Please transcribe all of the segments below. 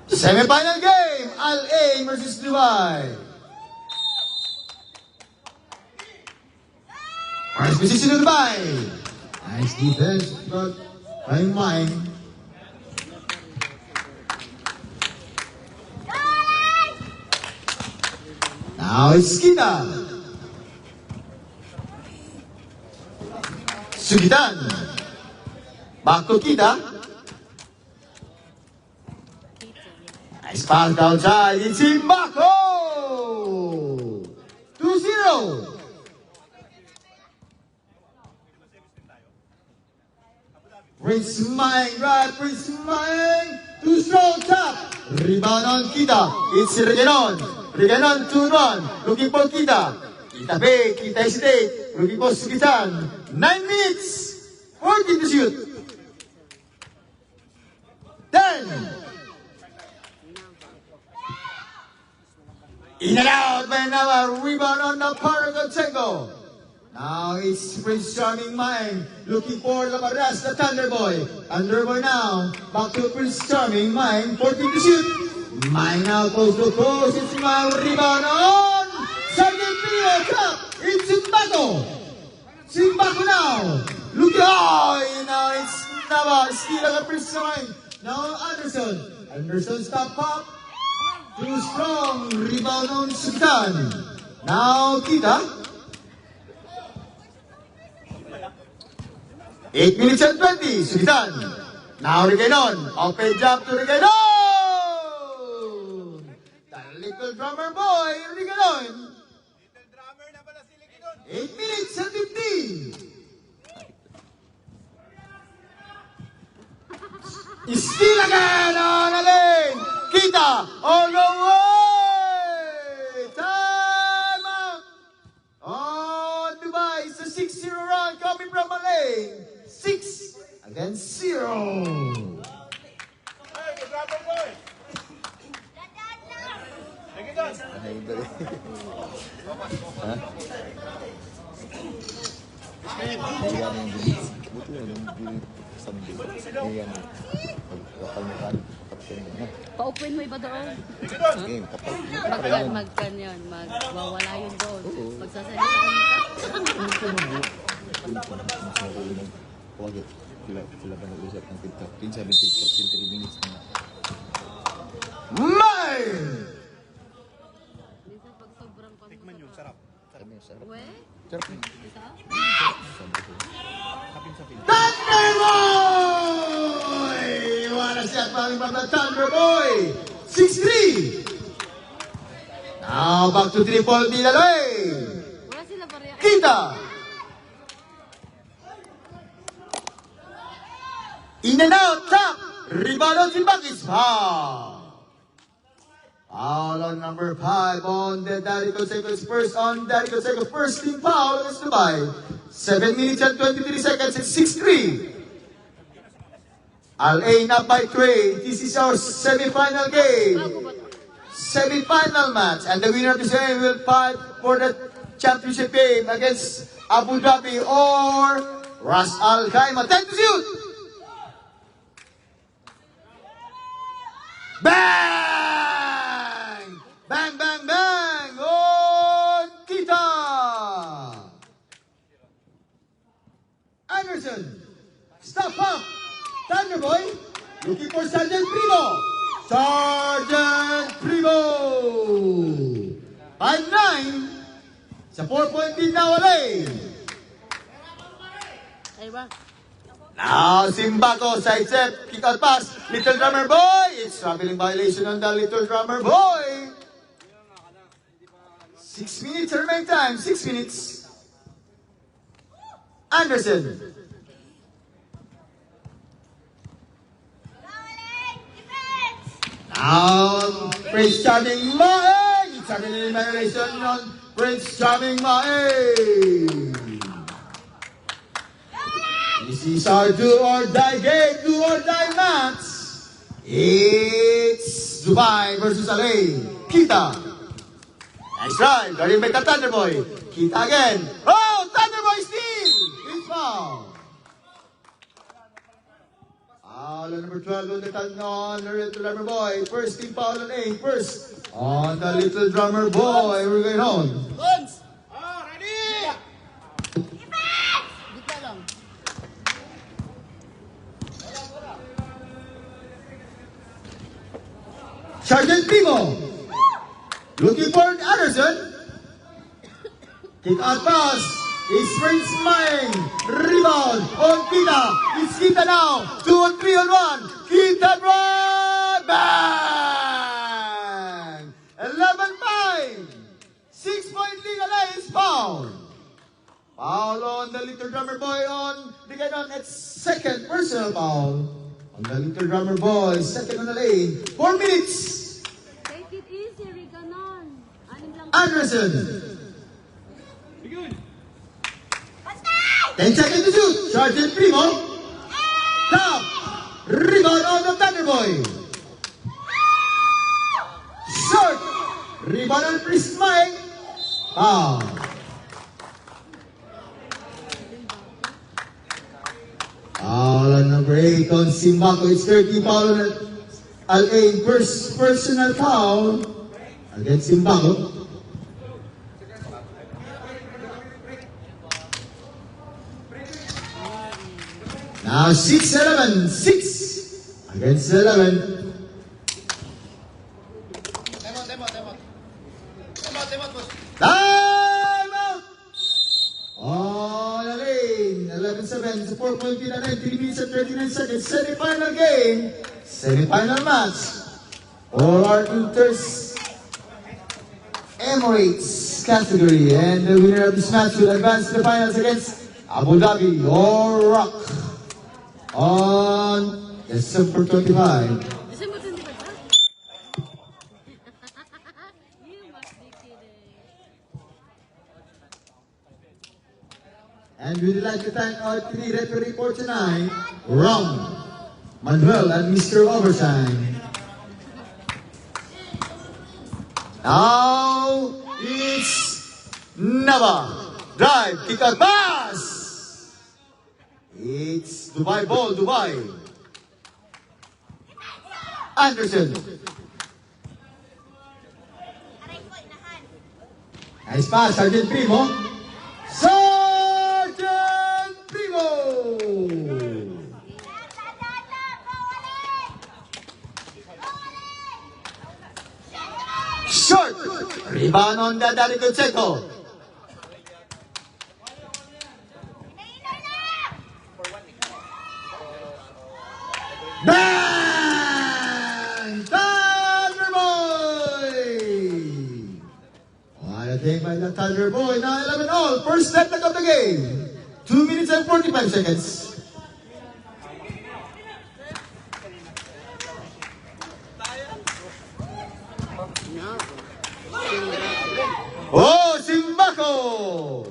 Semi-final game, Al-Ain versus Dubai. First position of Dubai. Nice defense, but I'm mine. Now it's Kita. Sugitan. Back to Kita. Nice pass downside. It's Imbako. 2-0. Prince Mine, right, Prince Mine. Too strong top. Rebound on Kita. It's Reganon. Reganon to run. Looking for Kita. Kita big, Kita hesitate. Looking for Sugitan. 9 minutes. 14 to shoot. 10. In and out by another rebound on the Paragonsenko. Now it's Prince Charming Mine looking for Labaras, the Thunderboy. Thunderboy now, back to Prince Charming Mine, 14 to shoot. Mine now close to close, it's my rebound on Sergeant Pino, top, it's Simbako. Simbako now, looking, now it's Nava, still on Prince Charming. Now Anderson, Anderson stop pop. Too strong, rebound on Sugitan. Now Kita. 8 minutes and 20, Sugitan. Now Reganon, open jump to Reganon. The little drummer boy, Reganon. 8 minutes and 15. Still again on the lane. Kita all the way. Time out. On Dubai, it's a 6-0 run coming from Malay. 6 against 0. Pa-open mo iba doon. Magkan yun. Magwawala yun doon. Magsasalita ka nito. Sila pa nag-usap ng TikTok. 15, 17, 14, 3 minutes na. Mine! Minsan pag sobrang pang... Tikman yun, sarap. Sarap yun, sarap. We? Sarap yun. Isa? Sapin-sapin. Thunderboy! What a shot falling from the Thunderboy! 6-3! Now back to triple Dilalay! Wala sila pareha. Kita! In and out, top! Rebound on Zimbabwe's foul! Foul on number 5 on the Daddy Conseco's first on Daddy Conseco's first team foul against Dubai. 7 minutes and 23 seconds, it's 6-3. Al-Ain up by 3. This is our semi-final game. Semi-final match. And the winner of this game will fight for the championship game against Abu Dhabi or Ras Al Khaimah. 10 to shoot! Bang! Bang, bang, bang! On Kita! Anderson! Stop up! Thunderboy! Looking for Sergeant Primo! Sergeant Primo! 5-9! Sa 4-point lead na walay! Ay ba? Now, Simbako, side step, kick out pass, Little Drummer Boy! It's traveling violation on the Little Drummer Boy! 6 minutes remaining time, 6 minutes. Anderson. Now, Prince Charming Mae! It's traveling violation on Prince Charming Mae! This is our do or die game, do or die match. It's Dubai versus Al-Ain. Kita. Nice try. Galing by the Thunderboy. Kita again. Oh, Thunderboy steal. It's foul. Foul on number 12 on the little drummer boy. First team foul on A. First on the little drummer boy. We're going on. Gitna lang. Sergeant Primo. Looking for Anderson. Kick out pass. It's Prince Maeng. Rebound on Kita. It's Kita now. 2 on 3 on 1. Kita run. Bang! 11-5. 6-point lead Alliance foul. Foul on the little drummer boy on the Ganon at second personal foul. On the little drummer boy, second on the lane. 4 minutes. Take it easy, Riganon. Anim lang. Anderson. 10 seconds to shoot. Sergeant Primo. Top. Rebound on the Thunderboy. Short. Rebound on Prince Mike. Foul. Foul on number 8 on Simbaco. It's 30 foul on Al-A. First personal foul against Simbaco. Now 6-11. 6 against 11. Time out! On the lane, 11-7, it's a 4-point lead at 3 minutes and 39 seconds. Semi-final game, semi-final match for our Inters Emirates category. And the winner of this match will advance to the finals against Abu Dhabi or Rock on December 25. December 25 ba? You must be kidding. And we'd like to thank our three referee for tonight, Ron, Manuel, and Mr. Overtime. Now it's Nava. Drive, kick out, pass! It's Dubai ball, Dubai. Anderson. Nice pass, Sergeant Primo. Sergeant Primo! Short! Rebound on the Daddy Conseco. Bang! Thunder Boy! What a take by the Thunder Boy. Now 11 all. First set of the game. 2 minutes and 45 seconds. No. Oh, Simbaco!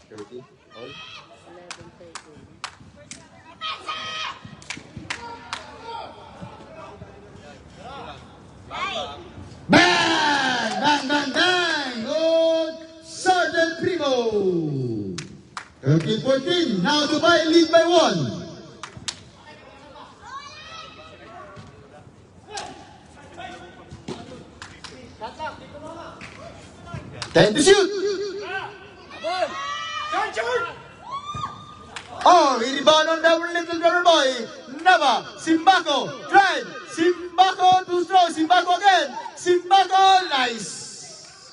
30. All. 11-13. Bang! Bang, bang, bang! Good! Sergeant Primo! 13-14. Now Dubai lead by 1. Time to shoot! Oh, rebound on the little drummer boy. Nava, Simbaco, drive. Simbaco to throw. Simbaco again. Simbaco, nice.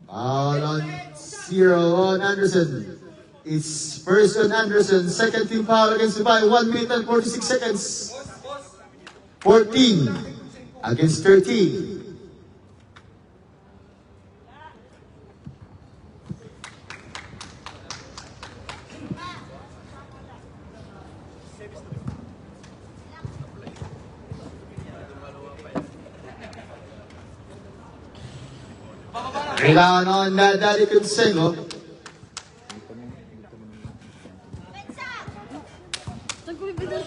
Foul on 0 on Anderson. It's first on Anderson. Second team foul against Dubai. 1 minute and 46 seconds. 14 against 13. Rebound on Daddy Conseco. Saan ko bibigyan?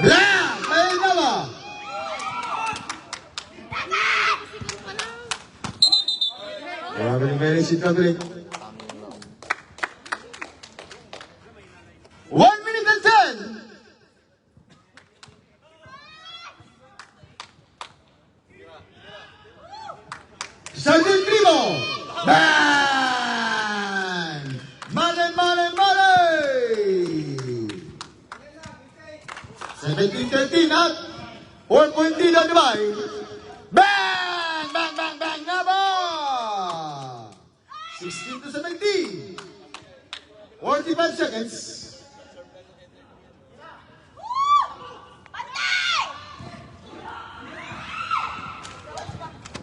Black! May Traveling variation, traveling. 1 minute and 10. Sergeant Primo. Bang! Male, male, male! 17-13 at 4-point lead on Dubai. Bang! Bang, bang, bang! Naba! 16-17. 45 seconds.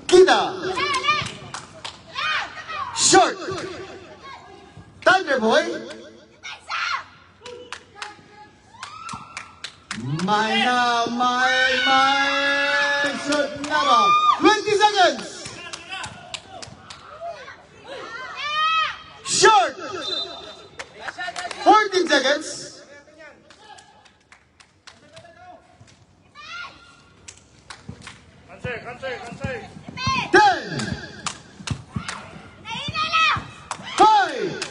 Kita. Short. Thunder Boy. My. Short Naba. 20 seconds. Short. 14 seconds. Cancel. 10. 5.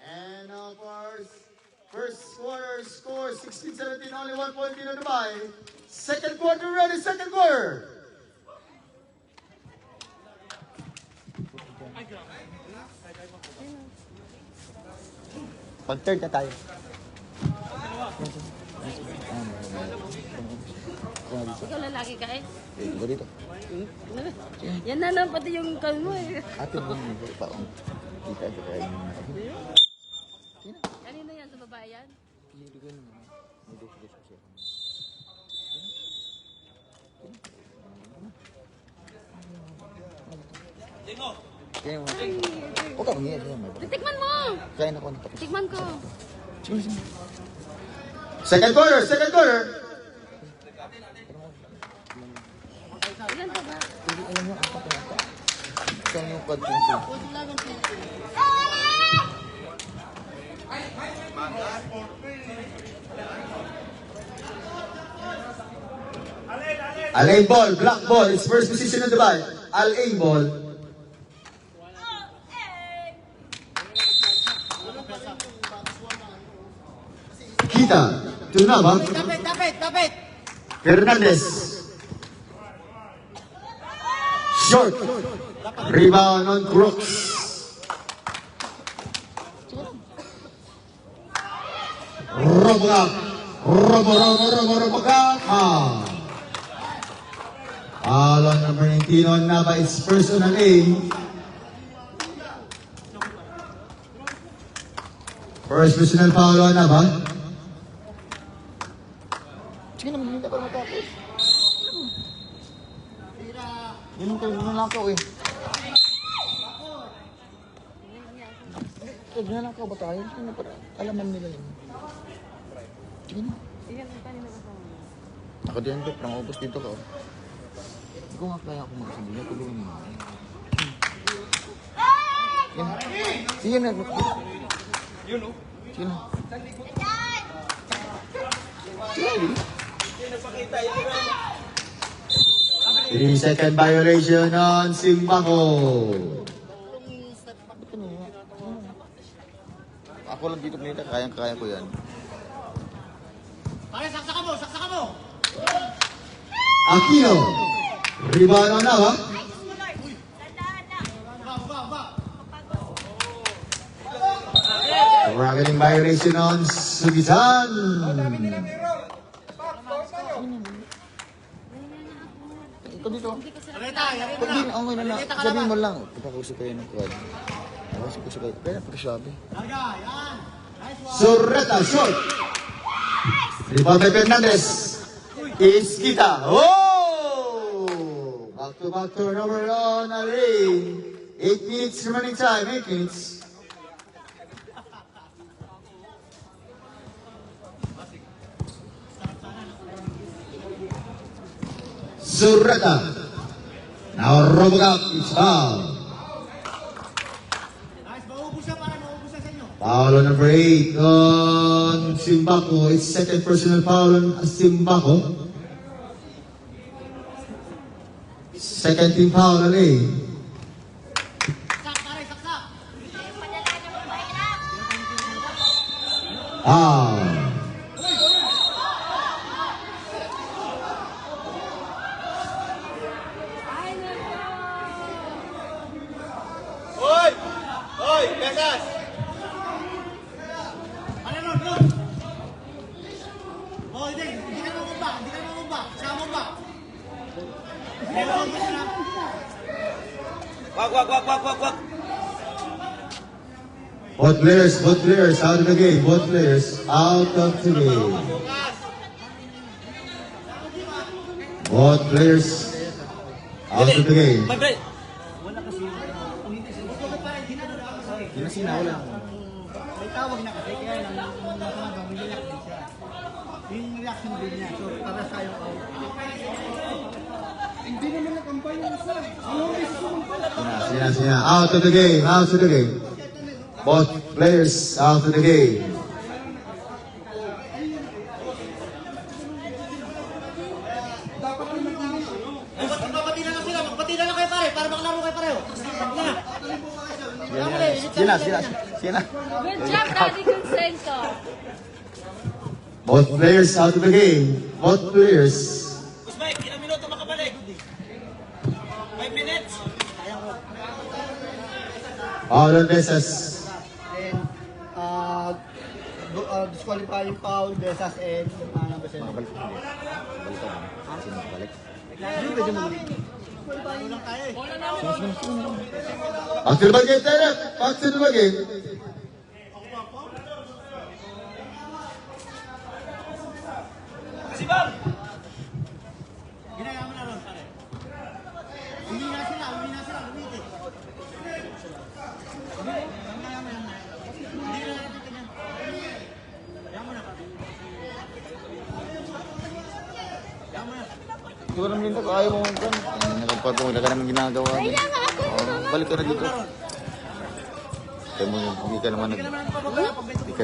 And of course, first quarter score 16-17, only 1 point in Dubai. Second quarter ready, second quarter. Pag-third na tayo. Ikaw lalaki ka eh. Iba dito. Yan na lang pati yung kalmo eh. Atin yung paong. Kita ka kayo. Kanina yan sa babae yan? Hindi ko naman. Hindi ko siya. Kaya mo. Huwag ka mangyayari yan. Tikman mo! Kaya na ko. Tikman ko. Sige. Second quarter, second quarter. Ilan ka ba? Hindi alam mo ako pa. Saan yung pag-tinsin? Alain ball, black ball, it's first position in Dubai. Alain ball. Kita, Tunaba. Tapit! Fernandez. Short. Rebound on Crooks. Robogak. Robogak. Alon number 19 on Naba is personal A. First personal foul on Naba. Sige naman, hindi pa matapos. Yun kayo, nanakaw eh. Ito, nanakaw ba tayo? Ano para alaman nila yun? Sige na. Ako din, Bek, nangubos dito ka. Hindi ko nga kaya ako magsabihin. Tulungan mo. Sige na. Yun o. Sige na. Sige na. 3-second violation on Simbako. Ako lang dito pinita, kaya ko yan. Saksakan mo! Aquino. Rebound on Nava. Traveling violation on Sugisan. Ikaw dito. Pag di na okay na na, sabihin mo lang. Ipakausap kayo ng quad. Ipakausap ko siya kayo. Kaya napakasabi. Surreta, short. Rebound by Fernandez. Is Kita. Oh! Back-to-back turnover on Alain. 8 minutes remaining time. 8 minutes. Surreta. Now Robogak is foul. Guys, maubos na sa inyo. Foul on number 8 on on Simbaco. It's second personal foul on Simbaco. Second team foul on A. Hoy! Hoy! Pesas! Ano nun? Oh, hindi ka mamumba. Hindi ka mamumba. Saka mamumba. Wag. Both players out of the game. Both players out of the game. Both players out of the game. Ginasina, wala. May tawag na kasi kaya lang matalagang may react din siya. Yung reaction din niya. So, para sa yung out. Hindi naman nakampay yung isa. Sina. Out of the game. Out of the game. Both players out of the game. Magpati na lang sila. Magpati na lang kayo pare. Para makalaro kayo pareho. Sina. Good job, Daddy Consento. Both players out of the game. Both players. Usmay, ilang minuto makabalik? 5 minutes. Foul on Besas. Disqualifying foul, Besas and number 7. Balik. Sino balik? Yung pwede mo. Ano lang tayo eh. Back to the game, Taylor. Back to the game. Ginaya mo na ron, pare. Hindi na sila, lumitin. Ginaya mo yan. Hindi na natin ganyan. Kaya mo na, pare. Kaya mo na. Ikaw naman dito, kung ayaw mo kan. Nakapagpapong, wala ka naman ginagawa. Kaya nga ako. Balik ka na dito. Kaya mo, hindi ka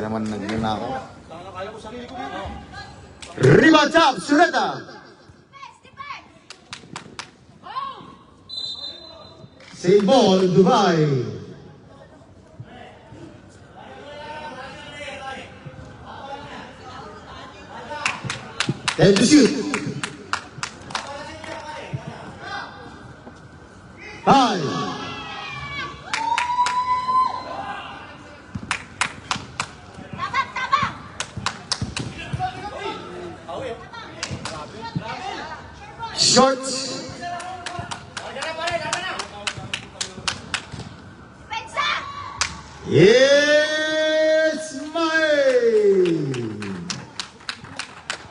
naman nagnanakaw. Rebound top, Sureta. Save ball, Dubai. Then to shoot. 5. Short. It's mine.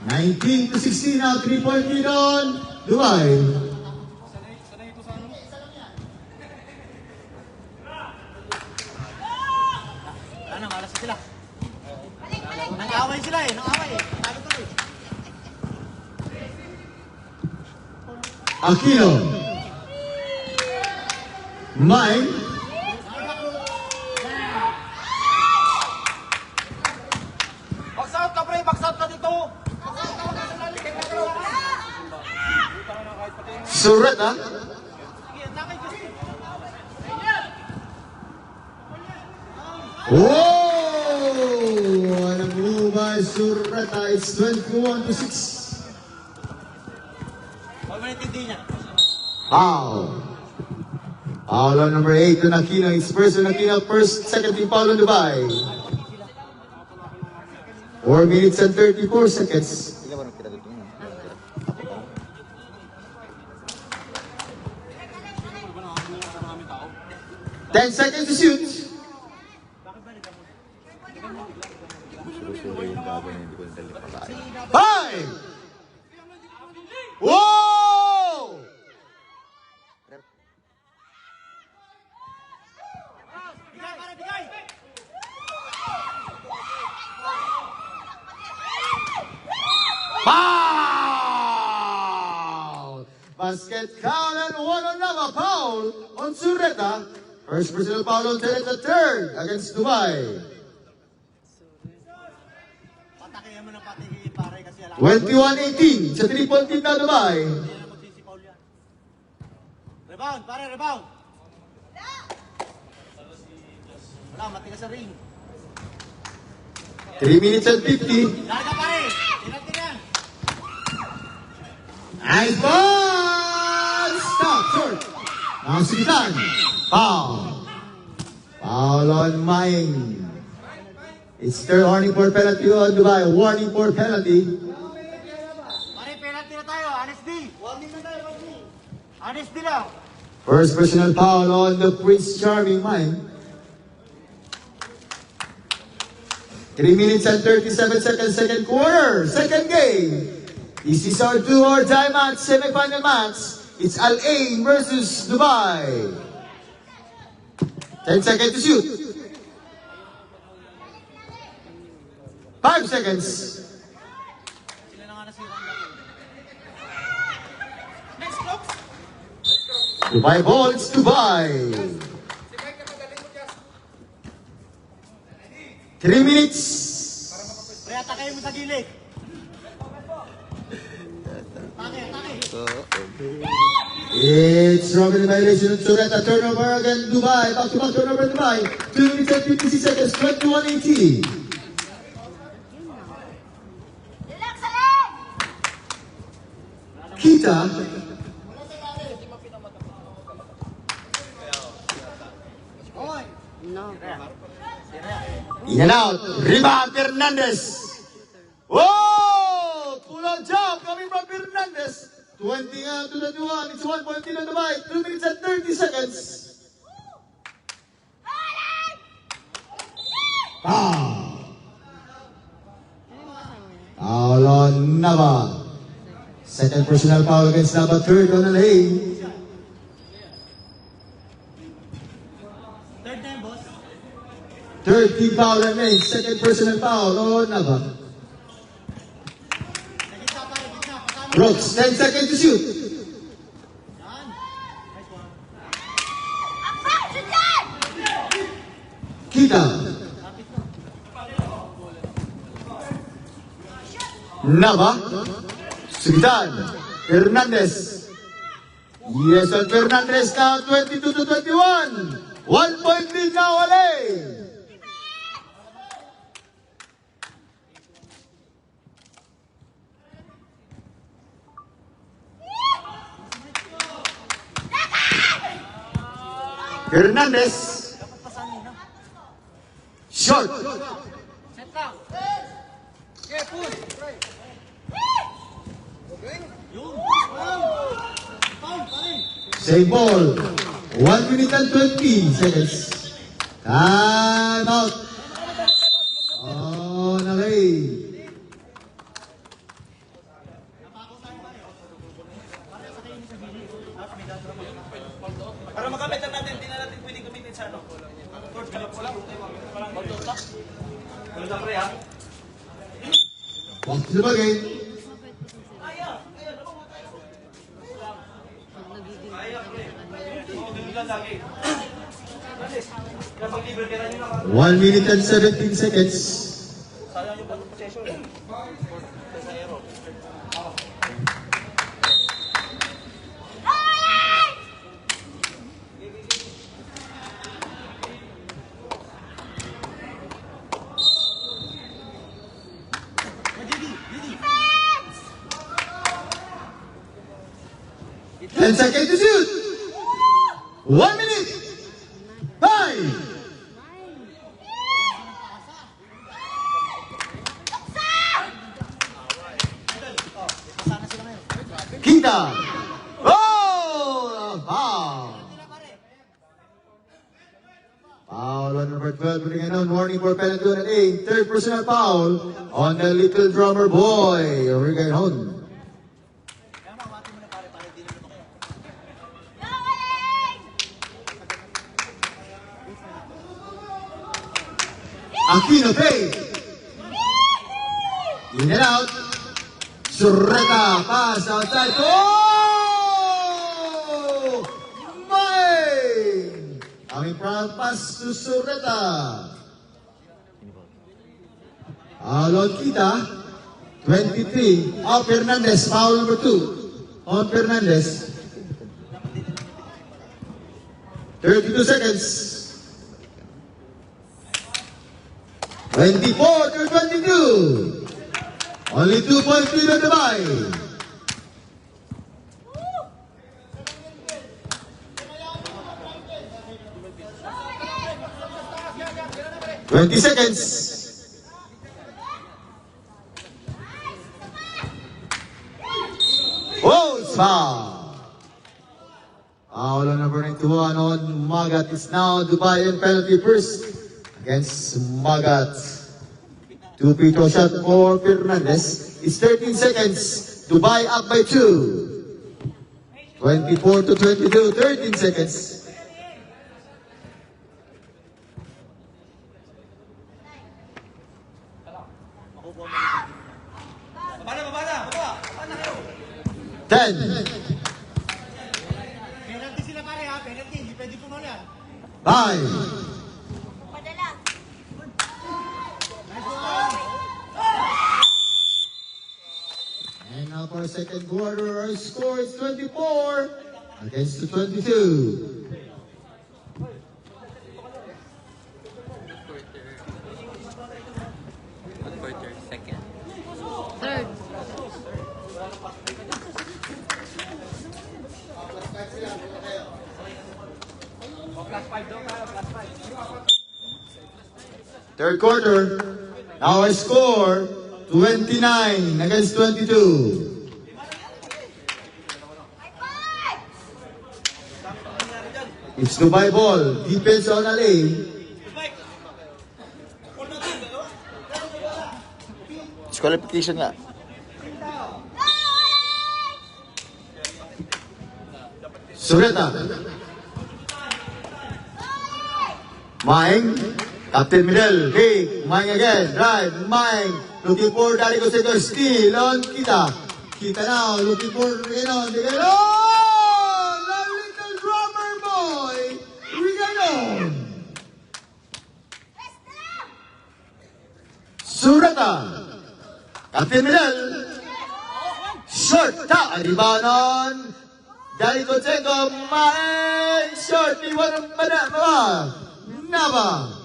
19 to 16 now, 3-point lead on Dubai. Ano, malas sila. Nang-away sila eh, nang-away eh. Talo tuloy. Aquino. Mine. Box out ka pre, box out ka dito. Sureta. Whoa! And a move by Sureta. It's 21 to 6. Huwag mo naintindihin niya. Foul. Foul on number 8 to Aquino. It's first on Aquino. Second team foul on Dubai. 4 minutes and 34 seconds. Sila ba nagkita dito? 10 seconds to shoot. Suro-suro yung gagawin, hindi ko nadali pa kain. 5. Whoa! Bigay pare, bigay. Foul! Basket count and one another foul on Sureta. First personal foul on Sureta, third against Dubai. Atakihan mo ng pati pare kasi alam 21-18 sa triple team na Dubai. hindi na magsisipaul yan. Rebound, pare, rebound. Wala, matigas sa ring. 3 minutes and 50. Larga pare, tinat yan. Nice ball! Stop, short. Nasigitan. Foul. Foul on Maing. It's their warning for penalty on Dubai. Warning for penalty. Pare, penalty na tayo, honest D. Warning na tayo, warning. Honest D lang. First personal foul on the Prince Charming Maing. 3 minutes and 37 seconds, second quarter, second game. This is our do or die match, semi-final match. It's Al Ain versus Dubai. 10 seconds to shoot. 5 seconds. Sila na nga nasira. Dubai ball, it's Dubai. 3 minutes. Pre, atake mo sa gilid. Atake. It's Robin in violation of Sureta. Turnover again, Dubai. Back-to-back turnover, Dubai. 2 minutes and 56 seconds, 21-18. Kita. Oy. No. In and out. Rebound, Fernandez. Oh! Pull-out jump coming from Fernandez. 20 to 21. It's 1 point in on Dubai. 2 minutes and 30 seconds. Foul. Foul on Nava. Second personal foul against Nava. Third on Alain. Third time, boss. Third team foul remains. Second personal foul on Nava. Nagitna pare, gitna. Pasama. Brooks, 10 seconds to shoot. Yan. Nice one. Kita. Nava. Sugitan. Fernandez. Yes, on Fernandez now 22 to 21. 1 point lead now, Alain. Fernandez. Dapat pasanin na. Short. Set lang. Okay, push. Right. Yun. Foul, pare. Same ball. 1 minute and 20 seconds. Time out. Oh, Alain. Para magamit na natin, hindi na natin pwede gamitin sa ano. Court, Phillips lang. Wala na pre ha. Back to the ball game. Pag nagiging 1 minute and 17 seconds. Sayang yung possession eh. Ten seconds to shoot. 1 minute. 5. Kita. Oh! Foul. Foul on number 12. Bringing on warning for penalty on an 8. Third personal foul on the little drummer boy. Bringing on. Aquino Pay. In and out. Surreta. Pass outside. Oh! May! Coming from pass to Surreta. Alon Kita. 23. Fernandez. Foul number 2 on Fernandez. 32 seconds. 24 to 22. Only 2 points lead on the bye. Twenty seconds. Oh, it's foul. Foul on number 91 on Magat. It's now Dubai and penalty first against Magat. 2 free throw shot for Fernandez. It's 13 seconds. Dubai up by 2. 24 to 22. 13 seconds. Ten. Penalty sila pare ha, penalty. Hindi pwede pumal yan. 5. And now for second quarter, our score is 24 against the 22. Quarter, second. Third. Third quarter, our score 29 against 22. It's Dubai ball. Defense on LA. Disqualification nga. Sureta. Maeng. Captain Midel. Hey, Maeng again. Drive. Maeng. Looking for Dari Cosego. Steal on Kita. Kita now. Looking for Reganon. Reganon! The little drummer boy. Reganon. Sureta. Captain Midel. Short. Ta. Rebound on Dari Cosego. Maeng. Short. Iwan ang Nava. Nava.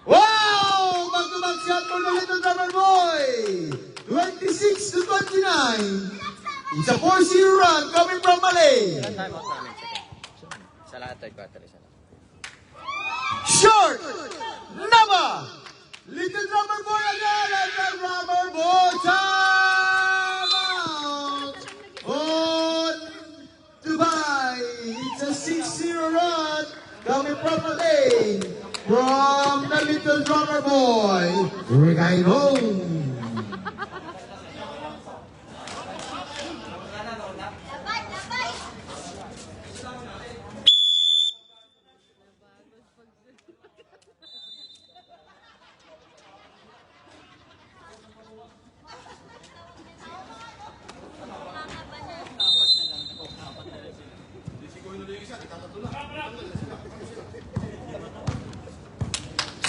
Wow! Back-to-back shot for the little drummer boy! 26 to 29. It's a 4-0 run coming from Malay. Time out namin, second. Sa lahat, third quarter, isa lang. Short! Nava! Little drummer boy again! Little drummer boy! Time out! On Dubai! It's a 6-0 run coming from Malay. From the little drummer boy, right home.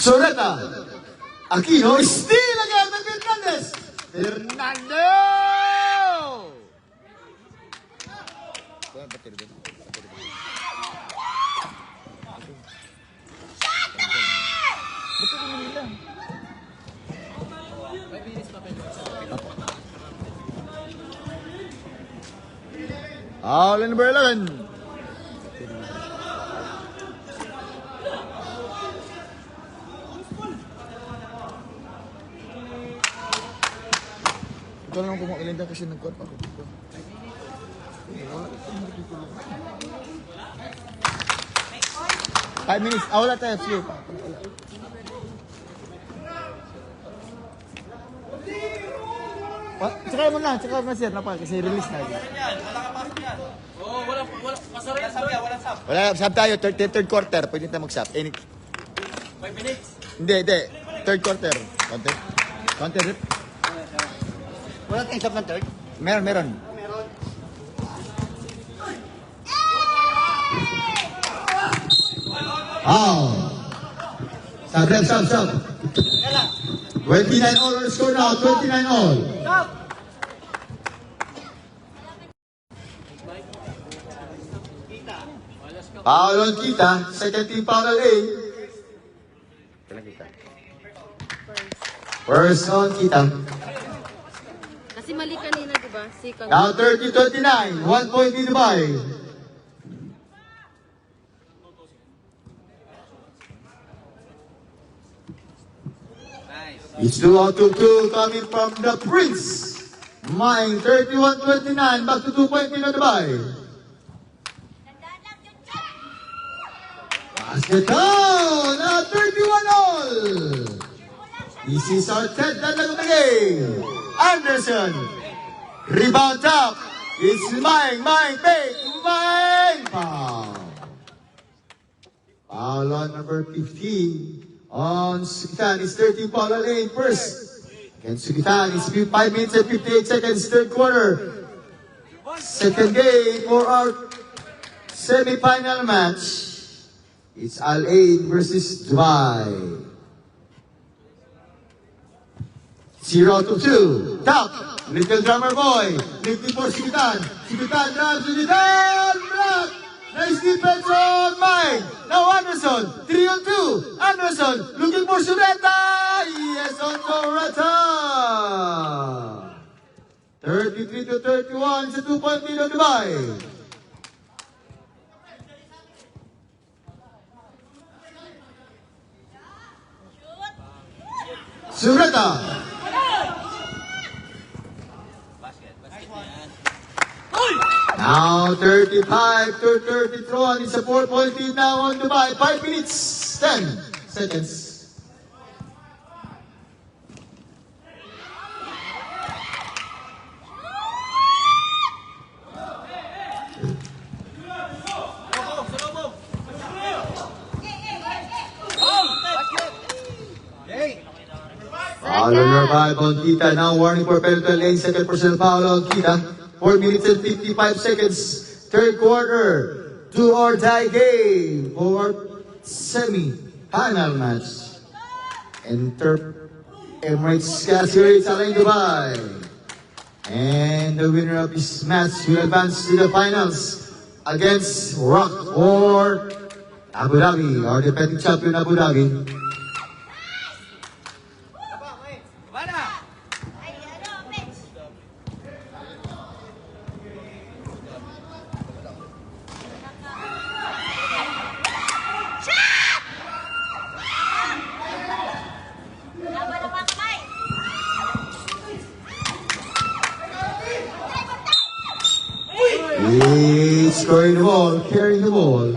Soreta. Aquino steal again by Fernandez. Fernando! All in number 11. Ito lang kung ilan dyan kasi nag-court ako. 5 minutes. Wala tayo. Sige. Tsaka mo na. Tsaka mo na sir. Kasi release na. Wala. Sub tayo. Third quarter. Pwede tayo mag-sub. 5 minutes? Hindi. Third quarter. Counter. Wala tayong sub ng third. Meron. Stop. 29 all on score now, 29 all. Foul on Kita, second team foul on A. Kailan kita? First on Kita. Kasi mali kanina, di ba? Second. Now 30-29, 1 point in Dubai. It's 2 out of 2 coming from the Prince. Mine 31-29, back to 2 point in Dubai. Basket down, now 31 all. This is our 10th lag of the game. Anderson, rebound top. It's Mine, fake, foul. Foul on number 15. On Sukitan, it's 13 foul on lane first. Against Sukitan, it's 5 minutes and 58 seconds, third quarter. Second game for our semi-final match. It's Al Ain versus Dubai. 0 to 2. Top. Little drummer boy. Lifting for Sukitan. Sukitan drives. Sukitan. Block. Nice defense on Mike. Now Anderson. 3 on 2. Anderson looking for Sureta. Yes, on Sureta. 33 to 31. It's a 2-point lead on Dubai. Sureta. Now 35 to 31. It's a 4-point lead now on Dubai. 5 minutes, 10 seconds. Foul on revive on Kita. Now warning for penalty lane. Second personal foul on Kita. 4 minutes and 55 seconds. Third quarter. Do or die game for semi-final match. Enter Emirates Cascades Al Ain Dubai. And the winner of this match will advance to the finals against Rock or Abu Dhabi, or defending champion Abu Dhabi. He's scoring the ball, carrying the ball.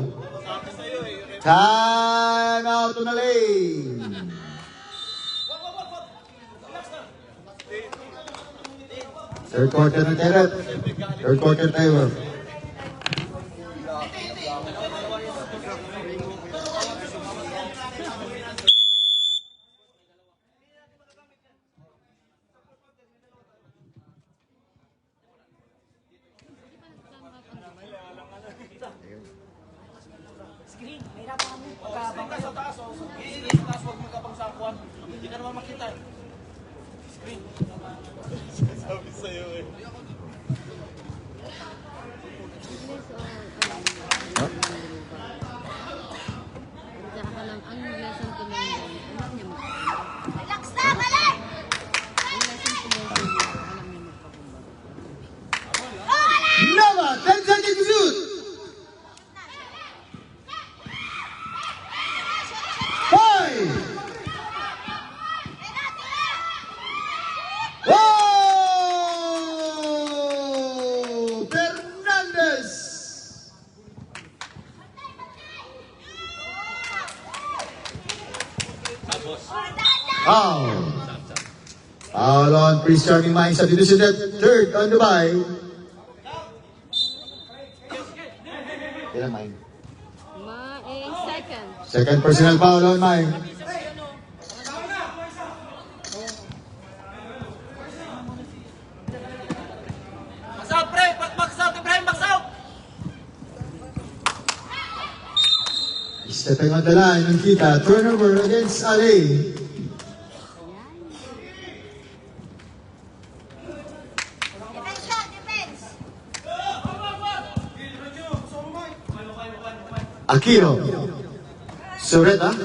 Time out on the lane. Third quarter na tayo. Third quarter tayo. Screen, mahirapan kami pagkabang sa taas. Sa taas, huwag magkapangsakuan. Hindi ka naman makita. Screen. Sabi sa'yo eh. Tsaka lang, ang lesson ko lang yan, alam niya magpakumbaba. Relax na, balik! Ang lesson ko lang yan, alam niya magpakumbaba. Nova, 10 seconds to shoot. 5. Oh! Fernandez. Foul. Foul on Prince Charming Mine. Substitution at third on Dubai. Kailan Mine? Second. Second personal foul on Mine. Max out, pre! Max out, Ibrahim! Max out! Stepping on the line, Kita, turnover against Ali. Aquino, Sureta,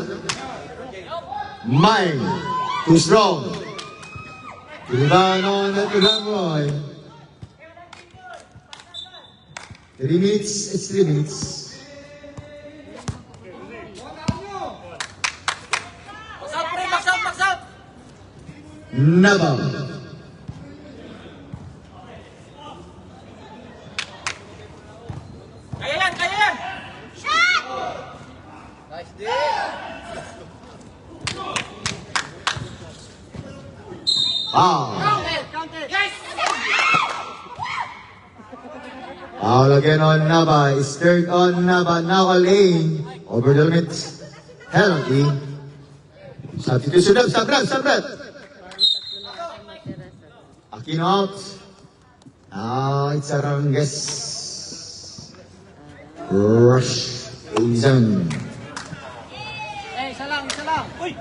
Mine, too strong. Rebound on the Roy. 3 minutes, it's 3 minutes. Max up! Nabal. Kaya yan! Nice day! Yes! Foul again on Naba. Is third on Naba. Now Alain. Over the limit. Penalty. Substitution up. Sabrat. Parang tatlo na lang ang matira sa... Aquino out. It's Arangues. Rush. Azan. Isa lang. Uy!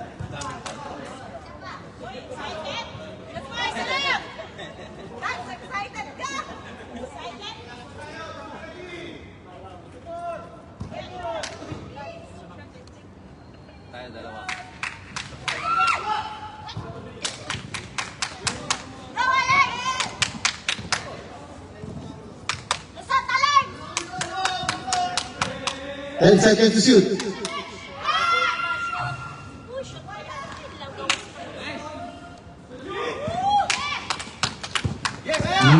Tayo dalawa. Ten seconds to shoot.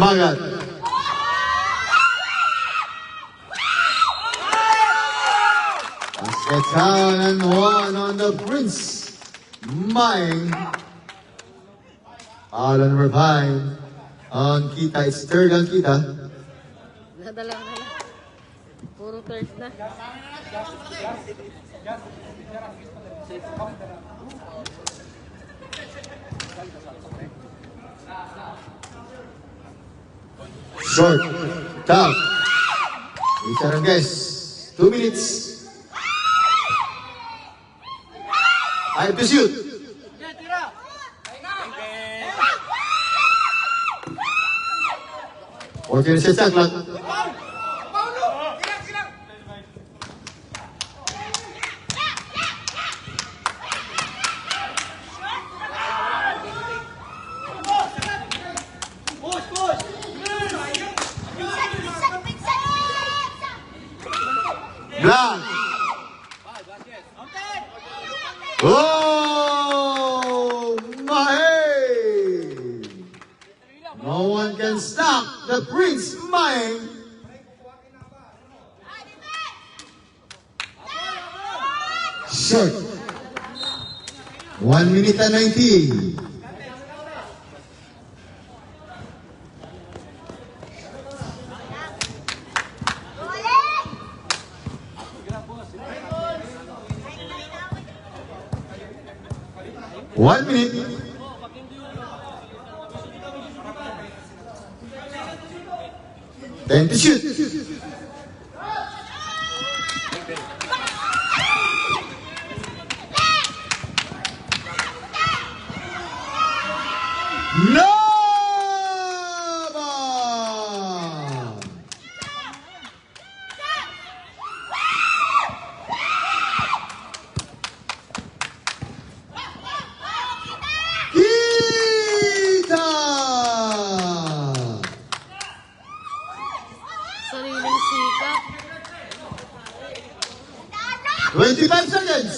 Magat. Basket down and one on the Prince. Mine. Foul on number 5. On Kita. It's third on Kita. Nadala na lang. Puro third na. Short. Tough. It's Arangues. 2 minutes. 5 to shoot. Tira! 14 seconds sa clock. Blank. Oh, Mahe! No one can stop the Prince Mahe. Short. 1 minute and 19. One minute. Then to shoot. No! 25 seconds.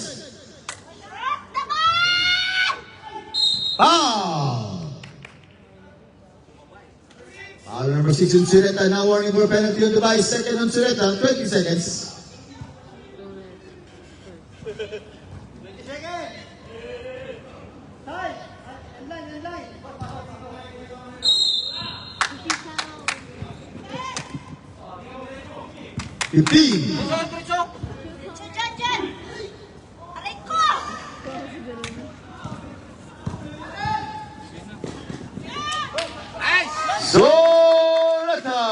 Foul number 6 on Sureta. Now warning for penalty on Dubai. Second on Sureta. 20 seconds. Fifteen. Sureta.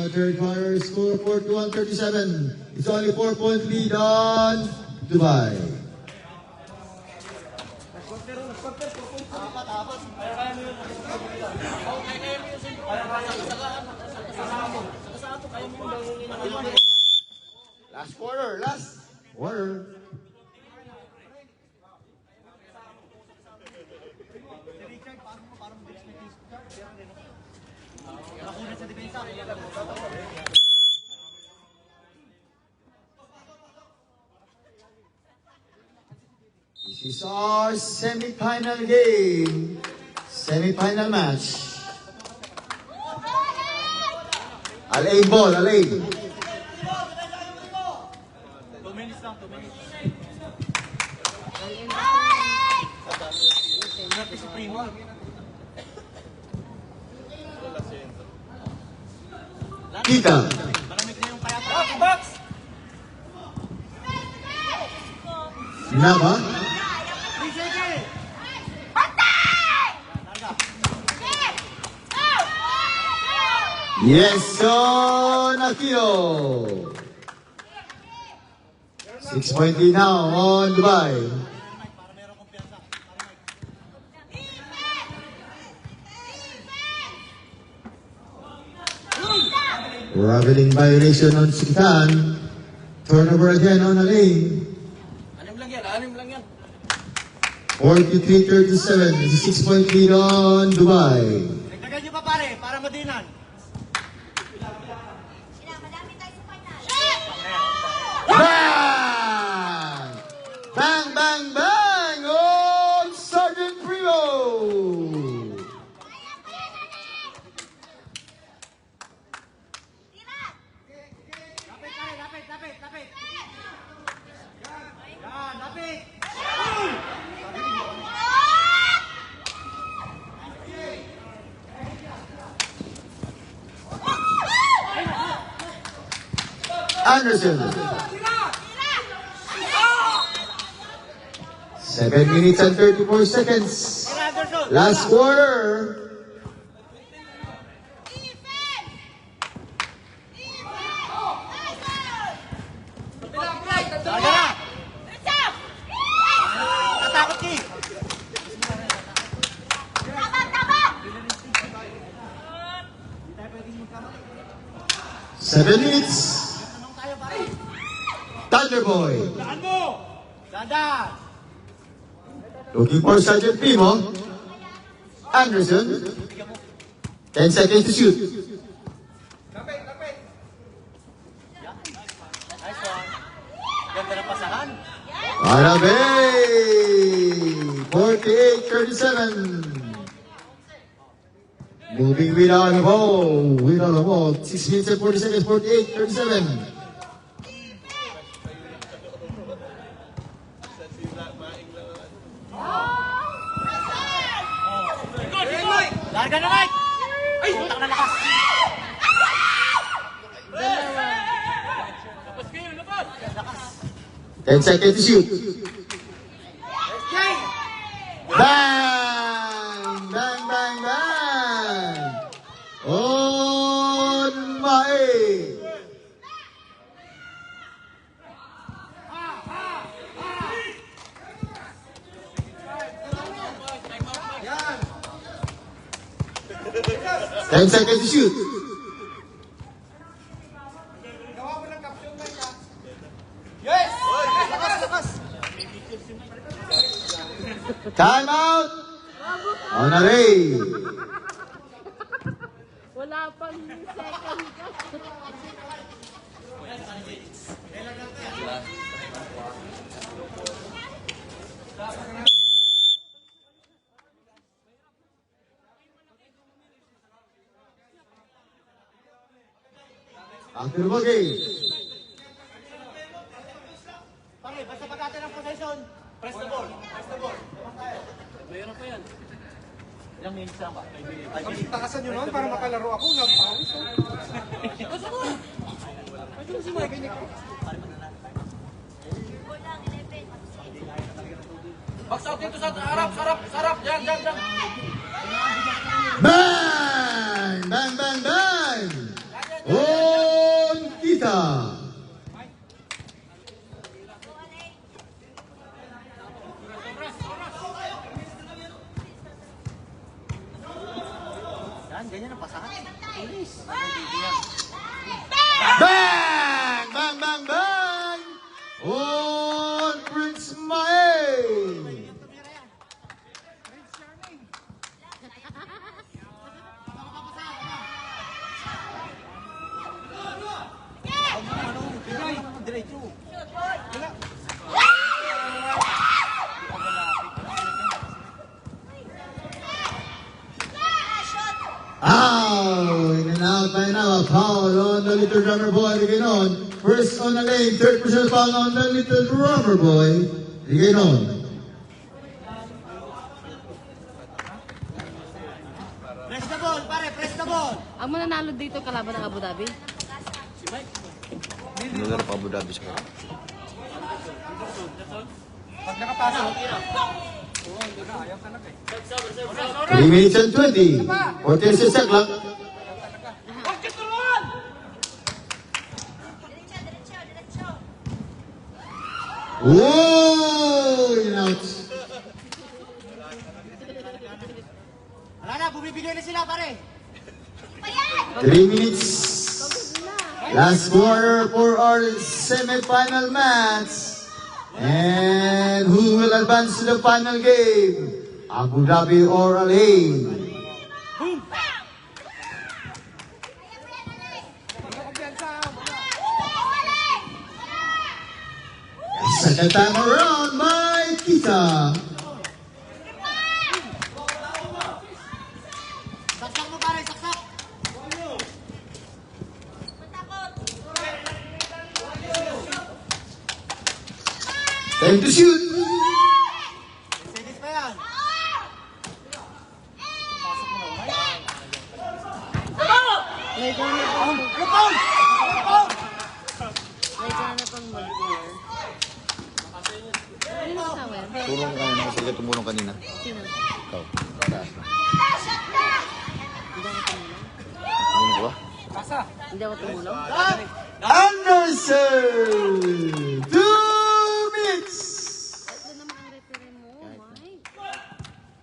Now third quarter score 41-37. It's only 4-point lead on Dubai. Last quarter. Nakunan sa depensa. This is our semi-final game. Semi-final match. Alain ball, Alain. 2 minutes lang, 2 minutes. Swerte si Primo. Kita. Malamig na yung kaya pa. Box! Nava. 3 seconds! Yes, son Aquino. 6-point lead now on Dubai. Para meron kumpiyansa. Traveling violation on Sikitan. Turnover again on Alain. Anim lang yan. 43-37. It's a 6-point lead on Dubai. Nagdagan nyo pa pare, para madinan. Bang! Bang, bang, bang! On Sergeant Primo! Lapit pare, lapit. Yan, lapit. Anderson. 7 minutes and 34 seconds. Last quarter. Dagara! Tatakot ki! 7 minutes. Tanong tayo pare. Thunderboy. Saan mo? Dada! Looking for Sergeant Primo. Anderson. 10 seconds to shoot. Nice one. Ganda ng pasahan. Arabay. 48-37. Moving without a ball. 6 minutes and 40 seconds. 48-37. Larga na Mike! Ay! Utang na lakas! Lakas! 10 seconds to shoot. Bang! Bang, bang, bang! On Mae! Ten seconds to shoot. Yes! Lakas! Time out! On a ray. Wala pang second ka. After the game. Pare, basta pag atin ang possession, press the ball. Mayroon pa yan. Ilang minutes lang ba? 5 minutes. Takasan nyo naman para makalaro ako. Nagpawis. Box out dito sa harap. Yan. Bang! Bang, bang, bang! Oh! na pasahan. Inis. Bang! Bang, bang, bang! On Prince Maeng! Diretso. Ow! In and out by now, a foul on the little drummer boy. Again on. First on the lane, third personal foul on the little drummer boy. Again on. Press the ball, pare, press the ball. Ang mananalo dito kalaban ng Abu Dhabi. Naglalaro pa Abu Dhabi sa kanya. Pag nakapasok, 3 minutes and 20. 14 sa clock. Whoa! In and out. wala na, bumibigay na sila, pare. 3 minutes. Last quarter for our semi-final match. And who will advance to the final game? Abu Dhabi or Al Ain? Second time around by Kita. Saksak mo, pare, saksak. Time to shoot. Seconds pa yan. May gana pang Foul! Foul! may gana pang mag-gear. Sino sa akin? Tulong ka na kasi tumulong kanina. Sino? Ikaw. Hindi ako tumulong. Ano ko ba? Hindi ako tumulong. Anderson! 2 minutes! Ito naman ang referee mo. My.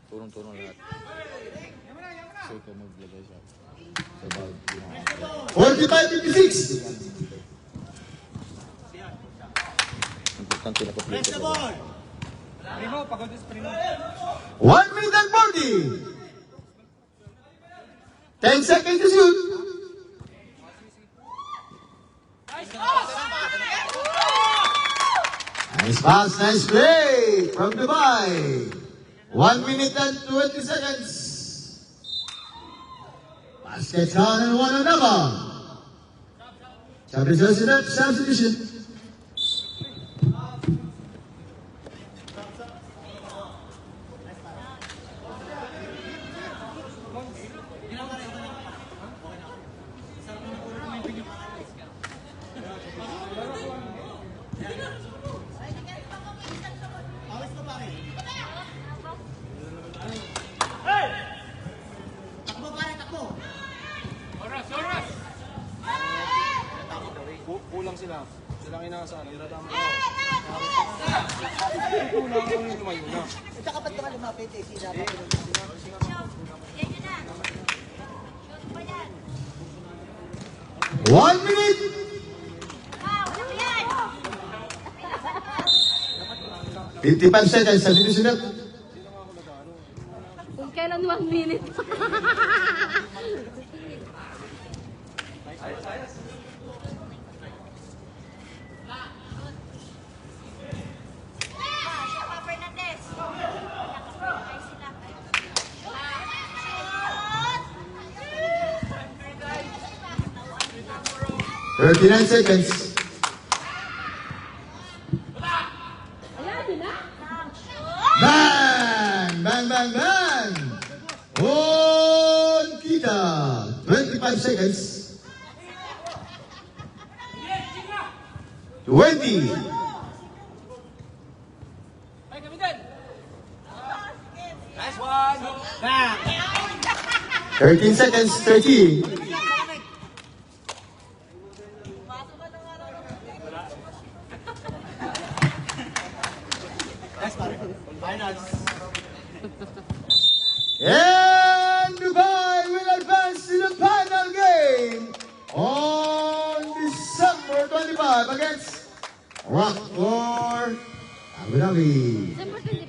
Tulong-tulong lahat. So, ikaw maglagay siya. Sa bag. 45-56. Importante na Press pa-play the ko. ball. 1 minute and 40. 10 seconds to shoot. Nice pass, nice play from Dubai. 1 minute and 20 seconds. Basket on and one another. Substitution. Takbo, pare, takbo. Kulang sila. Sila ang inaasahan. Tama ko. Lumayo na. Tsaka ba't ka lumapit eh? Sila pa. One minute. Wow, 55 seconds. Substitution up. Kung kailan 1 minute. Fernandez. 39 seconds. Ayan, yun na. Bang! Bang, bang, bang! On Kita. 25 seconds. 20. Nice one. Back. 13 seconds. 30. Nice, pare. Finals. And Dubai will advance to the 25 against Rockford Abu Dhabi. December 25.